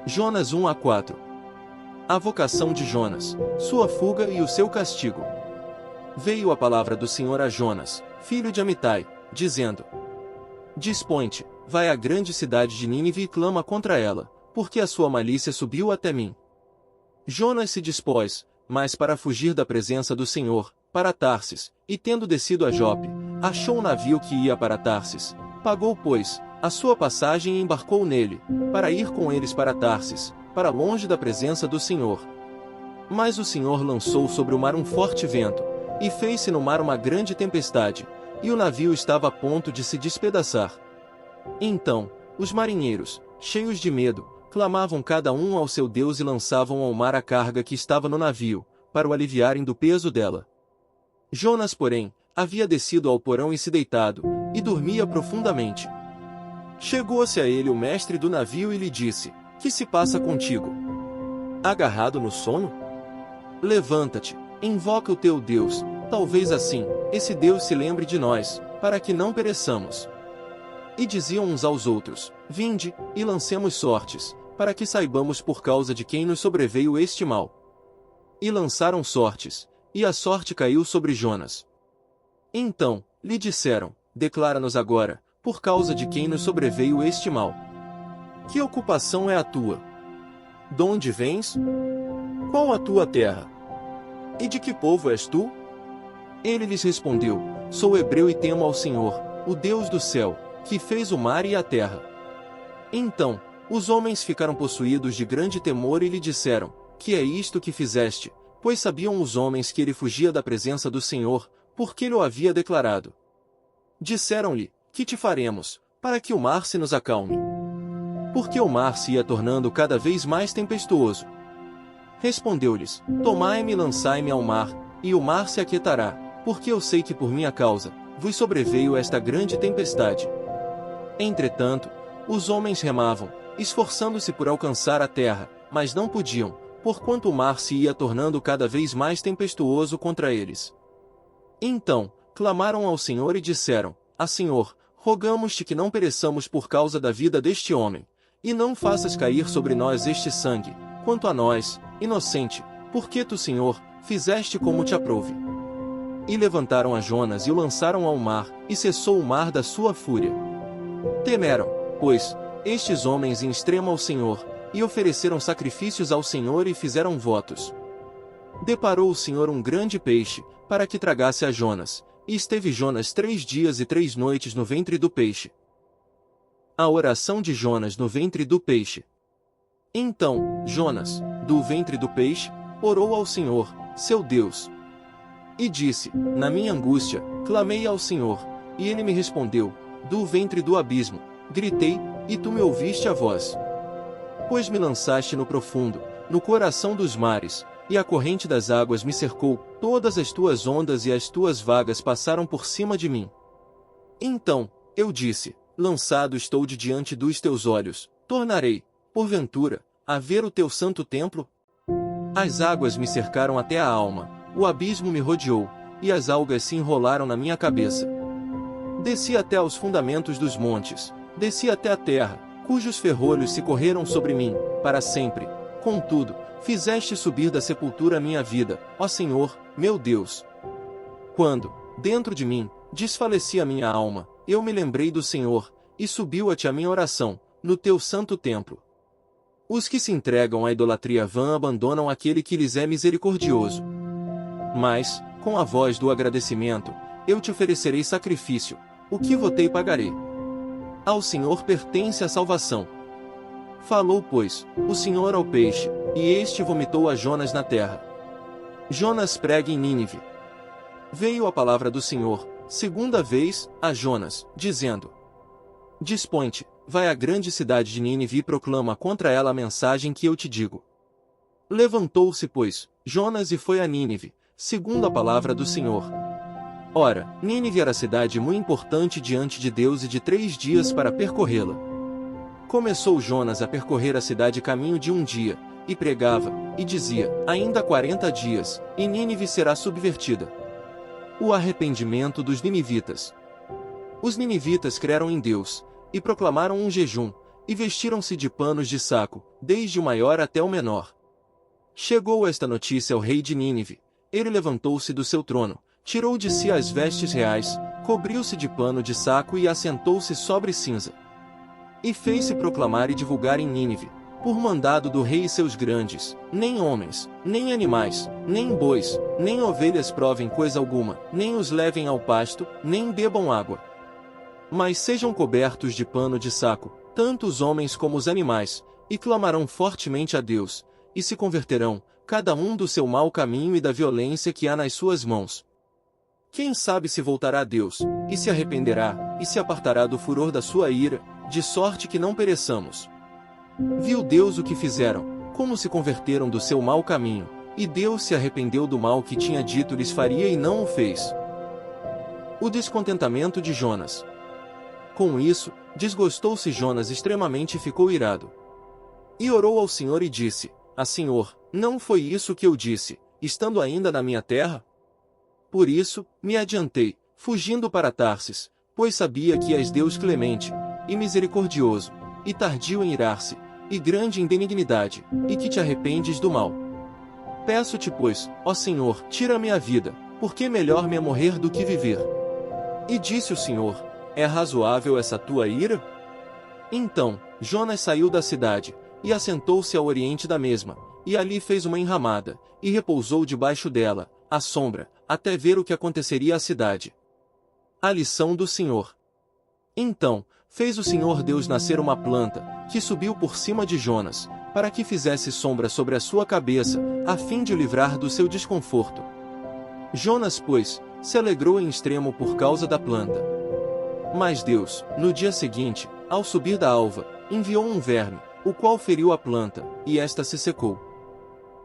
Jonas 1-4. A vocação de Jonas, sua fuga e o seu castigo. Veio a palavra do Senhor a Jonas, filho de Amitai, dizendo: Dispõe-te, vai à grande cidade de Nínive e clama contra ela, porque a sua malícia subiu até mim. Jonas se dispôs, mas para fugir da presença do Senhor, para Tarsis, e tendo descido a Jope, achou um navio que ia para Tarsis. Pagou, pois, a sua passagem e embarcou nele, para ir com eles para Tarsis, para longe da presença do Senhor. Mas o Senhor lançou sobre o mar um forte vento, e fez-se no mar uma grande tempestade, e o navio estava a ponto de se despedaçar. Então, os marinheiros, cheios de medo, clamavam cada um ao seu Deus e lançavam ao mar a carga que estava no navio, para o aliviarem do peso dela. Jonas, porém, havia descido ao porão e se deitado, e dormia profundamente. Chegou-se a ele o mestre do navio e lhe disse: Que se passa contigo? Agarrado no sono? Levanta-te, invoca o teu Deus, talvez assim, esse Deus se lembre de nós, para que não pereçamos. E diziam uns aos outros: Vinde, e lancemos sortes, para que saibamos por causa de quem nos sobreveio este mal. E lançaram sortes, e a sorte caiu sobre Jonas. Então, lhe disseram: Declara-nos agora, por causa de quem nos sobreveio este mal. Que ocupação é a tua? Donde vens? Qual a tua terra? E de que povo és tu? Ele lhes respondeu: Sou hebreu e temo ao Senhor, o Deus do céu, que fez o mar e a terra. Então, os homens ficaram possuídos de grande temor e lhe disseram: Que é isto que fizeste? Pois sabiam os homens que ele fugia da presença do Senhor, porque lhe havia declarado. Disseram-lhe: Que te faremos, para que o mar se nos acalme? Porque o mar se ia tornando cada vez mais tempestuoso. Respondeu-lhes: Tomai-me e lançai-me ao mar, e o mar se aquietará, porque eu sei que por minha causa vos sobreveio esta grande tempestade. Entretanto, os homens remavam, esforçando-se por alcançar a terra, mas não podiam, porquanto o mar se ia tornando cada vez mais tempestuoso contra eles. Então, clamaram ao Senhor e disseram: Ah, Senhor, rogamos-te que não pereçamos por causa da vida deste homem, e não faças cair sobre nós este sangue, quanto a nós, inocente, porque tu, Senhor, fizeste como te aprouve. E levantaram a Jonas e o lançaram ao mar, e cessou o mar da sua fúria. Temeram, pois, estes homens em extremo ao Senhor, e ofereceram sacrifícios ao Senhor e fizeram votos. Deparou o Senhor um grande peixe, para que tragasse a Jonas, e esteve Jonas 3 dias e 3 noites no ventre do peixe. A oração de Jonas no ventre do peixe. Então, Jonas, do ventre do peixe, orou ao Senhor, seu Deus. E disse: Na minha angústia, clamei ao Senhor, e ele me respondeu. Do ventre do abismo, gritei, e tu me ouviste a voz. Pois me lançaste no profundo, no coração dos mares, e a corrente das águas me cercou, todas as tuas ondas e as tuas vagas passaram por cima de mim. Então, eu disse: Lançado estou de diante dos teus olhos, tornarei, porventura, a ver o teu santo templo? As águas me cercaram até a alma, o abismo me rodeou, e as algas se enrolaram na minha cabeça. Desci até aos fundamentos dos montes, desci até a terra, cujos ferrolhos se correram sobre mim, para sempre. Contudo, fizeste subir da sepultura a minha vida, ó Senhor, meu Deus. Quando, dentro de mim, desfalecia a minha alma, eu me lembrei do Senhor, e subiu a ti a minha oração, no teu santo templo. Os que se entregam à idolatria vã abandonam aquele que lhes é misericordioso. Mas, com a voz do agradecimento, eu te oferecerei sacrifício, o que votei pagarei. Ao Senhor pertence a salvação. Falou, pois, o Senhor ao peixe, e este vomitou a Jonas na terra. Jonas prega em Nínive. Veio a palavra do Senhor, segunda vez, a Jonas, dizendo: Dispõe-te, vai à grande cidade de Nínive e proclama contra ela a mensagem que eu te digo. Levantou-se, pois, Jonas e foi a Nínive, segundo a palavra do Senhor. Ora, Nínive era cidade muito importante diante de Deus e de 3 dias para percorrê-la. Começou Jonas a percorrer a cidade caminho de um dia, e pregava, e dizia: Ainda 40 dias, e Nínive será subvertida. O arrependimento dos ninivitas. Os ninivitas creram em Deus, e proclamaram um jejum, e vestiram-se de panos de saco, desde o maior até o menor. Chegou esta notícia ao rei de Nínive. Ele levantou-se do seu trono, tirou de si as vestes reais, cobriu-se de pano de saco e assentou-se sobre cinza. E fez-se proclamar e divulgar em Nínive, por mandado do rei e seus grandes: nem homens, nem animais, nem bois, nem ovelhas provem coisa alguma, nem os levem ao pasto, nem bebam água. Mas sejam cobertos de pano de saco, tanto os homens como os animais, e clamarão fortemente a Deus, e se converterão, cada um do seu mau caminho e da violência que há nas suas mãos. Quem sabe se voltará a Deus, e se arrependerá, e se apartará do furor da sua ira, de sorte que não pereçamos. Viu Deus o que fizeram, como se converteram do seu mau caminho, e Deus se arrependeu do mal que tinha dito lhes faria e não o fez. O descontentamento de Jonas. Com isso, desgostou-se Jonas extremamente e ficou irado. E orou ao Senhor e disse: Ah, Senhor, não foi isso que eu disse, estando ainda na minha terra? Por isso, me adiantei, fugindo para Tarsis, pois sabia que és Deus clemente, e misericordioso, e tardio em irar-se, e grande em benignidade, e que te arrependes do mal. Peço-te, pois, ó Senhor, tira-me a vida, porque melhor me é morrer do que viver. E disse o Senhor: É razoável essa tua ira? Então, Jonas saiu da cidade, e assentou-se ao oriente da mesma, e ali fez uma enramada, e repousou debaixo dela, à sombra, até ver o que aconteceria à cidade. A lição do Senhor. Então, fez o Senhor Deus nascer uma planta, que subiu por cima de Jonas, para que fizesse sombra sobre a sua cabeça, a fim de o livrar do seu desconforto. Jonas, pois, se alegrou em extremo por causa da planta. Mas Deus, no dia seguinte, ao subir da alva, enviou um verme, o qual feriu a planta, e esta se secou.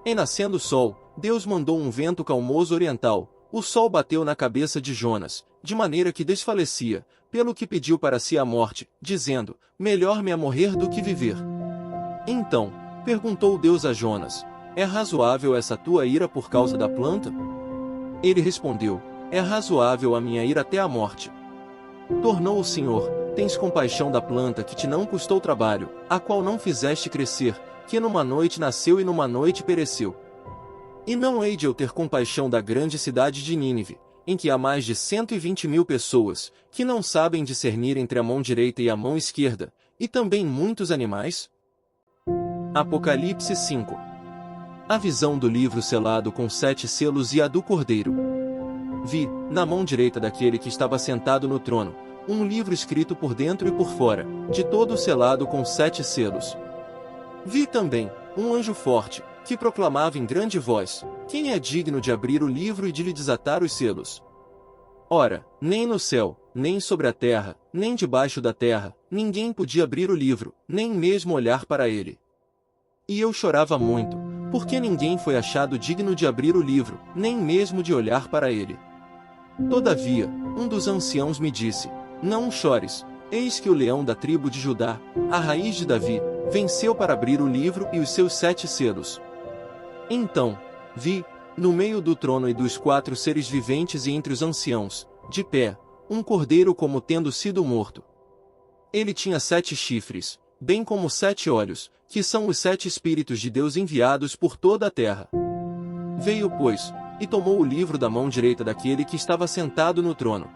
E nascendo o sol, Deus mandou um vento calmoso oriental, o sol bateu na cabeça de Jonas, de maneira que desfalecia, pelo que pediu para si a morte, dizendo: Melhor me é morrer do que viver. Então, perguntou Deus a Jonas: É razoável essa tua ira por causa da planta? Ele respondeu: É razoável a minha ira até a morte. Tornou o Senhor: Tens compaixão da planta que te não custou trabalho, a qual não fizeste crescer, que numa noite nasceu e numa noite pereceu. E não hei de eu ter compaixão da grande cidade de Nínive, em que há mais de 120.000 pessoas, que não sabem discernir entre a mão direita e a mão esquerda, e também muitos animais? Apocalipse 5. A visão do livro selado com 7 selos e a do Cordeiro. Vi, na mão direita daquele que estava sentado no trono, um livro escrito por dentro e por fora, de todo selado com 7 selos. Vi também um anjo forte, que proclamava em grande voz: Quem é digno de abrir o livro e de lhe desatar os selos? Ora, nem no céu, nem sobre a terra, nem debaixo da terra, ninguém podia abrir o livro, nem mesmo olhar para ele. E eu chorava muito, porque ninguém foi achado digno de abrir o livro, nem mesmo de olhar para ele. Todavia, um dos anciãos me disse: Não chores, eis que o leão da tribo de Judá, a raiz de Davi, venceu para abrir o livro e os seus 7 selos. Então, vi, no meio do trono e dos 4 seres viventes e entre os anciãos, de pé, um cordeiro como tendo sido morto. Ele tinha 7 chifres, bem como 7 olhos, que são os 7 Espíritos de Deus enviados por toda a terra. Veio, pois, e tomou o livro da mão direita daquele que estava sentado no trono.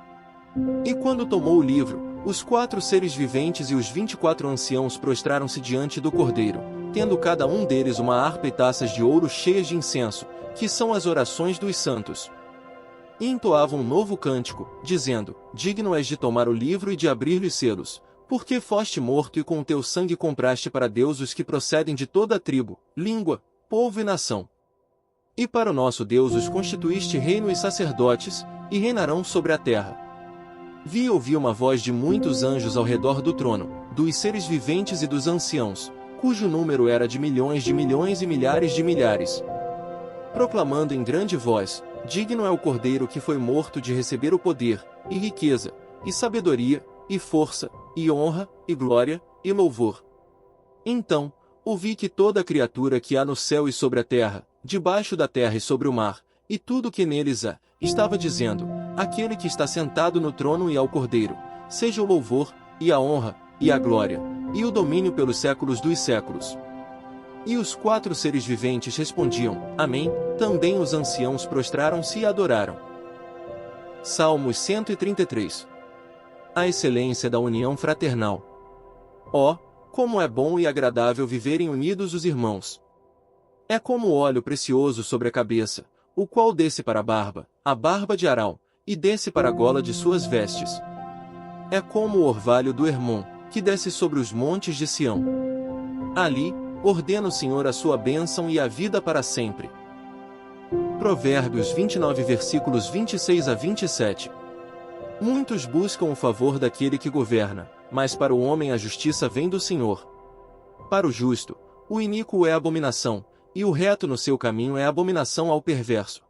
E quando tomou o livro, os 4 seres viventes e os 24 anciãos prostraram-se diante do cordeiro, tendo cada um deles uma harpa e taças de ouro cheias de incenso, que são as orações dos santos. E entoavam um novo cântico, dizendo: Digno és de tomar o livro e de abrir-lhe os selos, porque foste morto e com o teu sangue compraste para Deus os que procedem de toda a tribo, língua, povo e nação. E para o nosso Deus os constituíste reino e sacerdotes, e reinarão sobre a terra. Vi e ouvi uma voz de muitos anjos ao redor do trono, dos seres viventes e dos anciãos, cujo número era de milhões e milhares de milhares, proclamando em grande voz: Digno é o Cordeiro que foi morto de receber o poder, e riqueza, e sabedoria, e força, e honra, e glória, e louvor. Então, ouvi que toda criatura que há no céu e sobre a terra, debaixo da terra e sobre o mar, e tudo que neles há, estava dizendo: Aquele que está sentado no trono e ao Cordeiro, seja o louvor, e a honra, e a glória, e o domínio pelos séculos dos séculos. E os 4 seres viventes respondiam, Amém. Também os anciãos prostraram-se e adoraram. Salmos 133. A excelência da união fraternal. Ó, como é bom e agradável viverem unidos os irmãos! É como óleo precioso sobre a cabeça, o qual desce para a barba de Arão, e desce para a gola de suas vestes. É como o orvalho do Hermon, que desce sobre os montes de Sião. Ali, ordena o Senhor a sua bênção e a vida para sempre. Provérbios 29 versículos 26 a 27. Muitos buscam o favor daquele que governa, mas para o homem a justiça vem do Senhor. Para o justo, o iníquo é abominação, e o reto no seu caminho é abominação ao perverso.